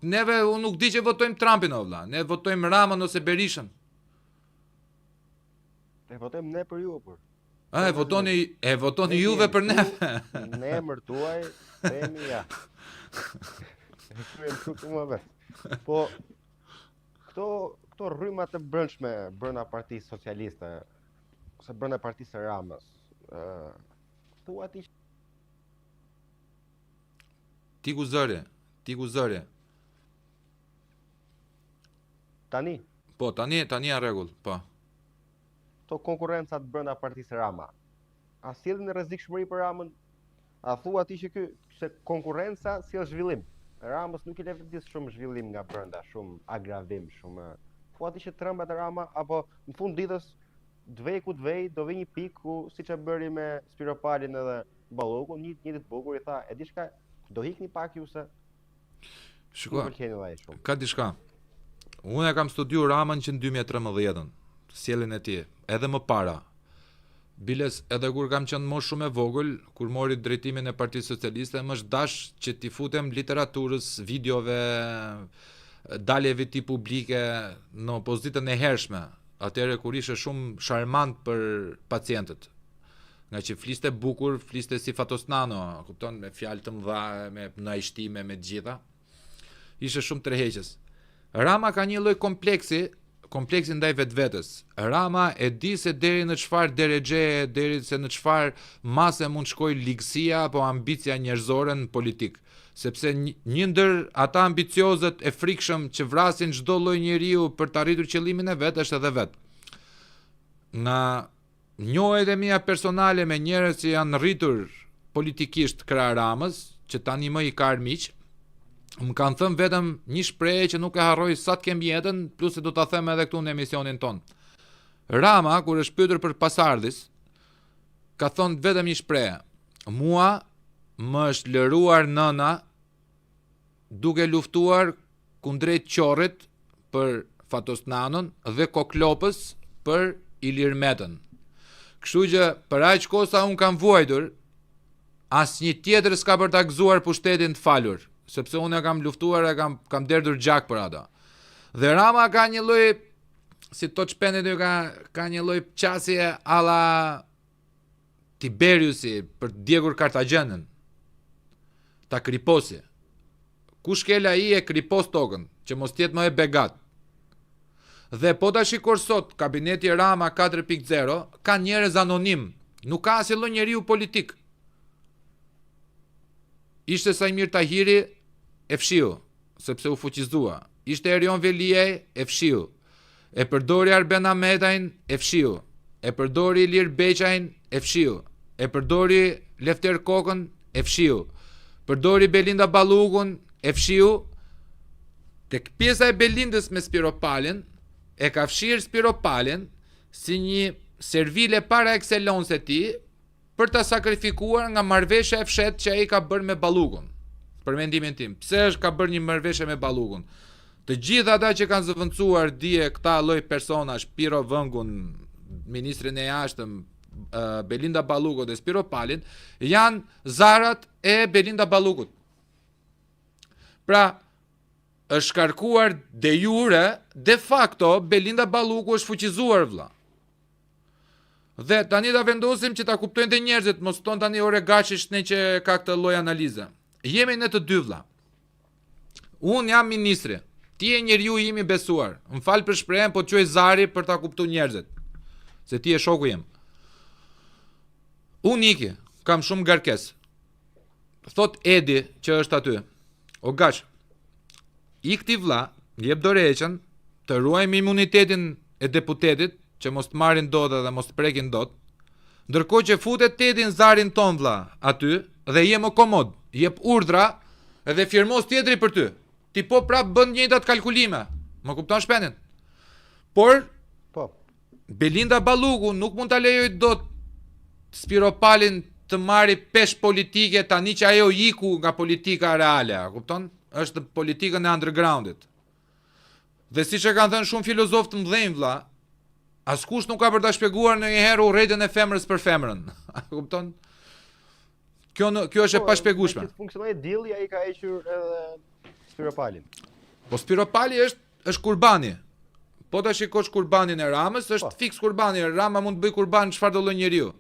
neve unë nuk di që votojmë Trumpin o vlla, ne votojmë Ramën ose Berishën. E votojmë ne për ju, por. E votoni juve për neve. Ne emër tuaj, themi ja. E kryem këtu më vetë. Po, këto rrymat të brendshme brenda Partisë Socialiste, ose brenda Partisë së Ramës, thua ti Ti ku zëre. Tani? Po, tani janë rregull, po. Këto konkurrencat brenda Partisë së Rama, a sjellin rrezikshmëri për Ramën? A thua ti që se konkurrenca sjell zhvillim? Ramës nuk i le vetes shumë zhvillim nga brenda, shumë agravim, shumë. Thua ti që trembet e Rama apo në fund ditës të vej, do vi një pikë ku siç e bëri me Spiropalin edhe Ballokun, një të bukur i tha, e di çka, do hikni pak ju se Shiko, ka diçka. Unë e kam studiuar Ramën që në 2013-ën, sjelljen e tij, edhe më para. Biles edhe kur kam qenë më shumë e vogël, kur mori drejtimin e Partisë Socialiste, më është dash që t'i futem literaturës, videove, daljeve ti publike në opozitën e hershme, atëherë kur ishe shumë sharmant për pacientët. Nga që fliste bukur, fliste si Fatosnano, kupton, me fjalë të mëdha, me nëjshtime, me gjitha. Ishe shumë tërheqës. Rama ka një lloj kompleksi ndaj vetvetes. Rama e di se deri në çfarë deregje, deri se në çfarë mase mund shkoj ligësia apo ambicia njerëzore në politik. Sepse një ndër ata ambiciozët e frikshëm që vrasin çdo lloj njeriu për të arritur qëllimin e vet është edhe vet. Nga njohjet e mia personale me njerëz që janë rritur politikisht krah Ramës, që tani më i ka armiq, më kanë thënë vetëm një shprehje që nuk e harroj sa të kem jetën, plus se do ta them edhe këtu në emisionin ton. Rama, kur është pyetur për pasardhës, ka thënë vetëm një shprehje. Mua më është lëruar nëna duke luftuar kundrejt Qorrit për Fatosnanon dhe Koklopës për Ilir Metën. Kështu që për aq kohë sa un kam vuajtur, asnjë tjetër s'ka për ta gëzuar pushtetin të falur, sepse unë e kam luftuar e kam derdur gjak për ata. Dhe Rama ka një lloj, si to çpendet ka një lloj qasje alla Tiberiusi për të djegur Kartagjenën. Ta kriposi. Ku shkel ai e kripos tokën, që mos tjetë më e begat. Dhe po ta shikosh sot, kabineti Rama 4.0 ka njerëz anonim, nuk ka asnjë lloj njeriu politik. Ishte Sajmir Tahiri, e fshiu, sepse u fuqizua. Ishte Erion Veliaj, e fshiu. E përdori Arben Ahmetajn, e fshiu. E përdori Ilir Beqajn, e fshiu. E përdori Lefter Kokën, e fshiu. Përdori Belinda Ballukun, e fshiu. Tek pjesa e Belindës me Spiropalin, e ka fshirë Spiropalin si një servile para excellence e tij për ta sakrifikuar nga marrëveshja e fshet që ai ka bërë me Ballukun. Për mendimin tim, pse është ka bërë një marrëveshje me Ballukun? Të gjithë ata që kanë zëvendësuar dije këta lloj personash, Piro Vëngun, ministrin e jashtëm, Belinda Balluku dhe Spiropalin, janë zarat e Belinda Ballukut. Pra, është shkarkuar de jure, de facto Belinda Balluku është fuqizuar vlla. Dhe tani ta vendosim që ta kuptojnë të njerëzit, mos ton tani ore gaçish ne që ka këtë lloj analize. Jemi në të dy vlla. Unë jam ministri, ti je njeriu im i besuar. Më fal për shprehjen, po quaj zari për ta kuptuar njerëzit. Se ti je shoku im. Unë iki, kam shumë ngarkesë. Thot Edi që është aty. O gaç. I këti vlla, jep dorëheqën, të ruajmë imunitetin e deputetit, që mos të marrin dot dhe mos të prekin dot. Ndërkohë që futet Tedin zarin ton vlla aty dhe je më komod, jep urdhra edhe firmos tjetri për ty. Ti po prap bën njëjtat kalkulime. Më kupton shpenin? Por Belinda Balluku nuk mund ta lejoj dot Spiropalin të marri pesh politike tani që ajo iku nga politika reale, kupton? Është politikën e undergroundit. Dhe siç e kanë thënë shumë filozofë të mëdhenj vlla, askush nuk ka për ta shpjeguar ndonjëherë urrëtitën e femrës për femrën. Kupton? Kjo është e pashpjegueshme. Funksionoi dilli, ai ka hequr edhe Spiropalin. Po Spiropali është kurbani. Po ta shikosh kurbanin e Ramës, është fiks kurbani. Rama mund të bëj kurban çfarë do lloj njeriu.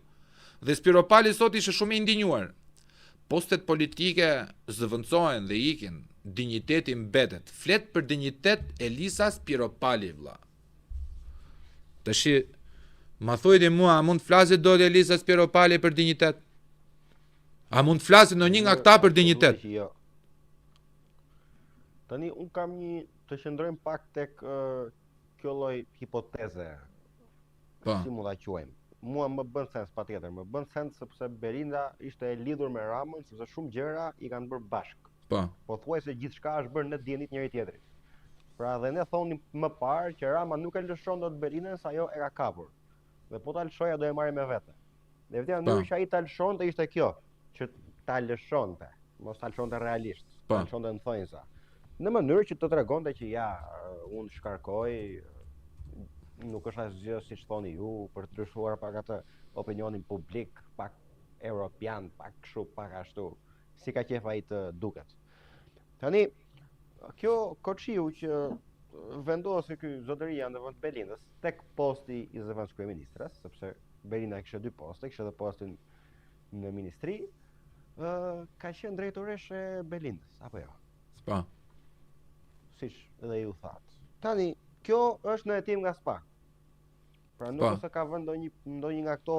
Dhe Spiropali sot ishte shumë i ndinjuar. Postet politike zëvendësohen dhe ikin, dinjiteti mbetet. Flet për dinjitet Elisa Spiropali, vlla. Tash ma thojti mua, a mund të flasit do të Elisa Spiropali për dinjitet? A mund të flasit në një nga këta për dinjitet? Jo. Tani unë kam një të qëndrojmë pak tek kjo lloj hipoteze. Po. Si mund ta quajmë? Mua më bën sens patjetër, më bën sens sepse Belinda ishte e lidhur me Ramën, sepse shumë gjëra i kanë bërë bashk. Po. Pothuajse gjithçka është bërë në dijenit njëri tjetrit. Pra dhe ne thonim më parë që Rama nuk e lëshon dot Belindën se ajo e ka kapur. Dhe po ta lëshoja do e marrë me vete. Dhe vetëm mënyra që ai ta lëshonte ishte kjo, që ta lëshonte, mos ta lëshonte realisht, ta lëshonte në thonjza. Në mënyrë që të tregonte që ja, unë shkarkoj, nuk është asgjë siç thoni ju, për të ndryshuar pak atë opinionin publik, pak europian, pak kështu, pak ashtu, si ka qef ai të duket. Tani, kjo koçiu që vendosi ky zotëria në vend Belindës tek posti i zëvendës kryeministres, sepse Belinda kishte dy poste, kishte edhe postin në ministri, ka qenë drejtoresh e Belindës, apo jo? Po. Siç edhe ju thatë. Tani, kjo është në hetim nga SPAK. Pra nuk ose ka vënë ndonjë nga këto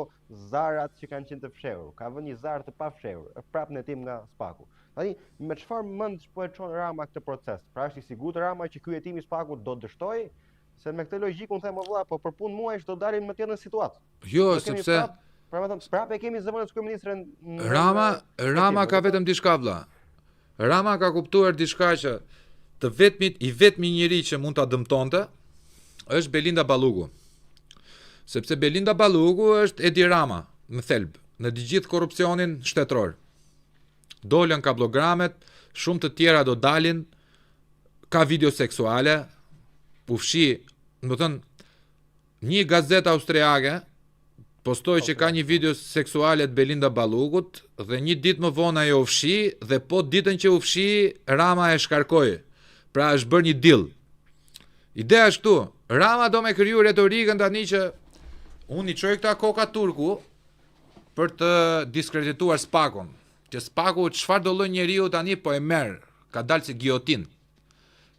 zarat që kanë qenë të fshehur, ka vënë një zar të pafshehur, është prapë në hetim nga SPAK-u. Tani, me çfarë mend po e çon Rama këtë proces? Pra është i sigurt Rama që ky hetim i SPAK-ut do dështoj? Se me këtë logjikë unë them vëlla, po për punë muajsh do dalim në tjetër situatë. Jo, sepse pra më thon, prapë kemi zëvendës kryeministren Rama ka vetëm diçka vëlla. Rama ka kuptuar diçka që i vetmi njeri që mund ta dëmtonte është Belinda Balluku. Sepse Belinda Balluku është Edi Rama në thelb, në të gjithë korrupsionin shtetëror. Dolën kablogramet, shumë të tjera do dalin, ka video seksuale, pufshi, më thënë, një gazetë austriake postoi që ka një video seksuale të Belinda Ballukut dhe një ditë më vonë ajo u fshi dhe po ditën që u fshi Rama e shkarkoi. Pra është bërë një deal. Ideja është këtu, Rama do me kriju retorikën tani që unë i çoj këta koka turku për të diskredituar SPAK-un. Që SPAK-u çfarë do lloj njeriu tani po e merr, ka dalë si giotin.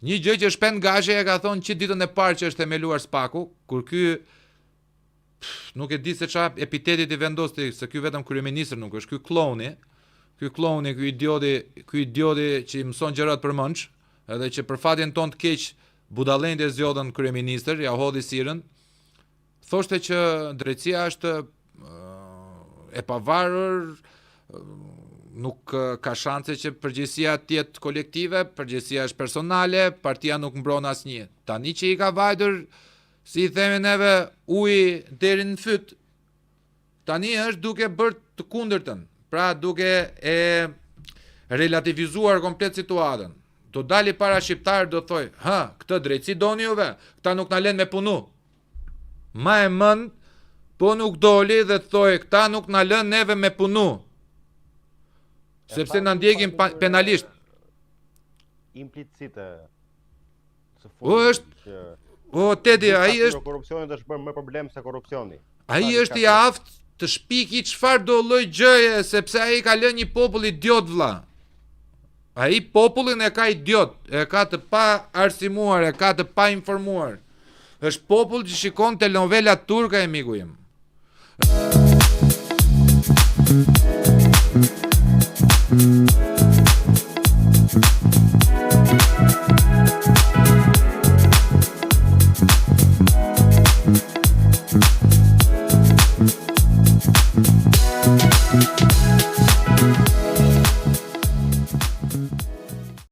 Një gjë që Shpend Gashi e ka thonë që ditën e parë që është themeluar SPAK-u, kur ky nuk e di se çfarë epiteti i vendosti, se ky vetëm kryeministër nuk është, ky kloni, ky idioti që i mëson gjërat për mënç, edhe që për fatin ton të keq budallënët e zgjodhën kryeministër, ja hodhi sirën, thoshte që drejtësia është e pavarur, nuk ka shanse që përgjegjësia të jetë kolektive, përgjegjësia është personale, partia nuk mbron asnjë. Tani që i ka vajtur, si i themi neve, uji deri në fyt, tani është duke bërë të kundërtën, pra duke e relativizuar komplet situatën. Do dali para shqiptar do thoj, këtë drejtësi doni juve, këta nuk na lën me punu. Ma e mend, po nuk doli dhe thoj, këta nuk na lën neve me punu. Sepse na ndjekin penalisht. Implicite. Tedi, ai është korrupsioni është bërë më problem se korrupsioni. Ai është i aftë të shpiki çfarë do lloj gjëje, sepse ai ka lënë një popull idiot vlla. Ai popullin e ka idiot, e ka të pa arsimuar, e ka të pa informuar. Është popull që shikon telenovela turka e miku im.